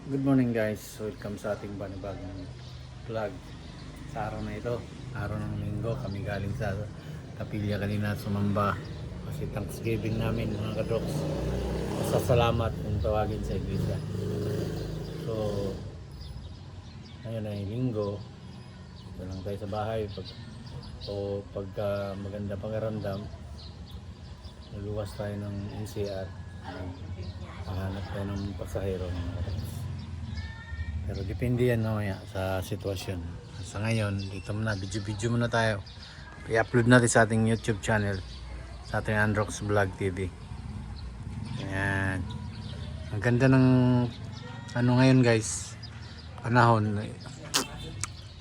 Good morning guys, welcome sa ating panibagong vlog. Sa araw na ito, araw ng linggo, kami galing sa kapilya kanina sumamba kasi Thanksgiving namin mga kadoks. Pasasalamat kung tawagin sa iglesia. So ngayon ay linggo, ito lang tayo sa bahay pagka maganda pakiramdam, luluwas tayo ng NCR, maghanap tayo ng pasahero mga kadoks. Pero depende yan mamaya sa sitwasyon. Sa ngayon, dito muna, video muna tayo. I-upload natin sa ating YouTube channel, sa ating Androx Vlog TV. Ayan. Ang ganda ng ano ngayon guys, panahon.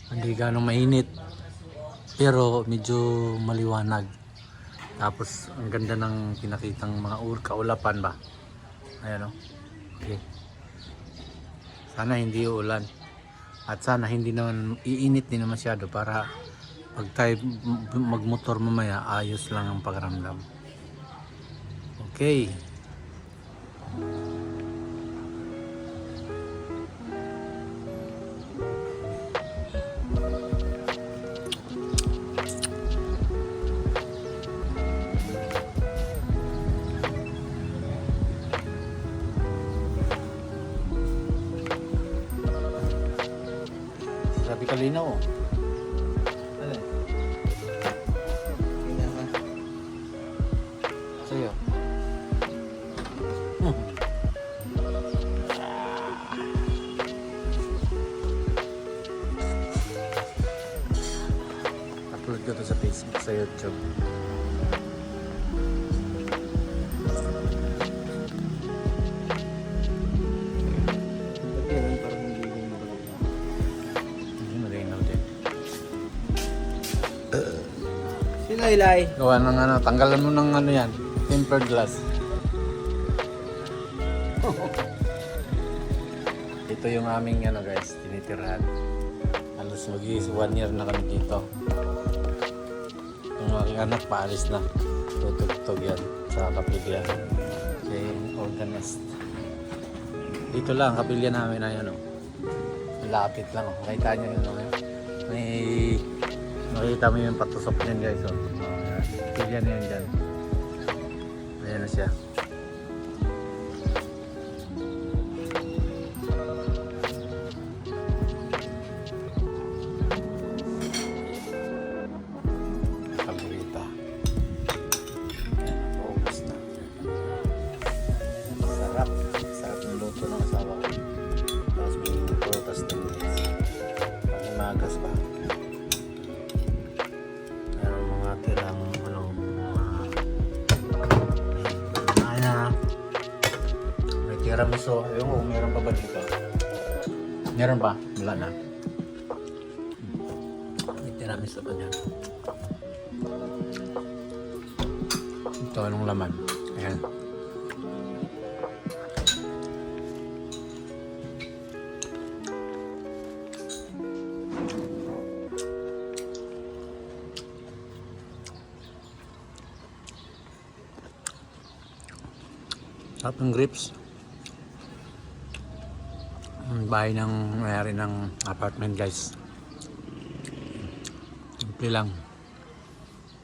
Hindi ganong mainit, pero medyo maliwanag. Tapos ang ganda ng pinakitang mga kaulapan ba. Ayan o. Okay. Sana hindi uulan at sana hindi naman iinit din na masyado para pag tayo magmotor mamaya ayos lang ang pakiramdam. Okay. Sabi kalinaw oh. Ano? Tingnan ka. Sa'yo. Upload ko to sa Facebook, sa YouTube. Ba't yan? Parang hindi rin maganda. Hindi malinaw din. Sino Ilay? Gawa ng ano, tanggalan mo ng ano yan, tempered glass. Ito yung aming ano guys, tinitirahan. Halos mag-1 year na kami dito. Yung aking anak paalis na. Tutugtog yan sa kapilya. Siya yung organist. Dito lang, kapilya namin na yan oh. Lapit lang oh. Makita nyo yun oh. May makita mo yung patusok niyan guys oh. Kapilya na yan dyan. Ayan na siya. Paborita. Focus na. Sarap. Sarap ng luto ng asawa ko. Tapos may prutas din guys. Pag umagas pa. Meron mga tirang ano, may tiramisu. Ayun ko, meron pa ba dito? Meron pa? Wala na. May tiramisu pa dyan. Ito anong laman? Ayan. Sarap ng grapes. Ang bahay ng mayari ng apartment guys. Simple lang.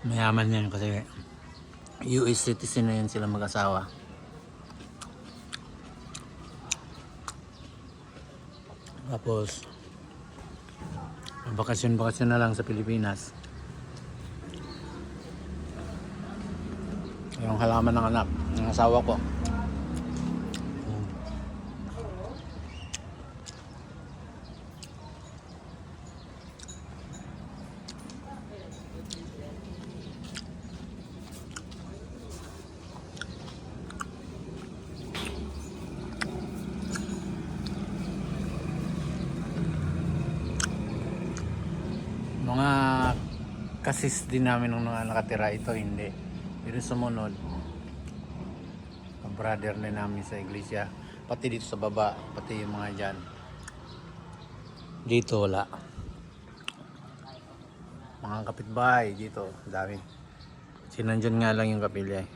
Mayaman yan kasi US citizen na yan sila mag-asawa. Tapos bakasyon na lang sa Pilipinas. Yung halaman ng anak ng asawa ko. Mga kasis din namin nung nakatira ito, hindi. Pero sumunod, ang brother din namin sa iglesia, pati dito sa baba, pati yung mga dyan. Dito wala. Mga kapitbahay dito, dami. Sinandyan nga lang yung kapilya eh.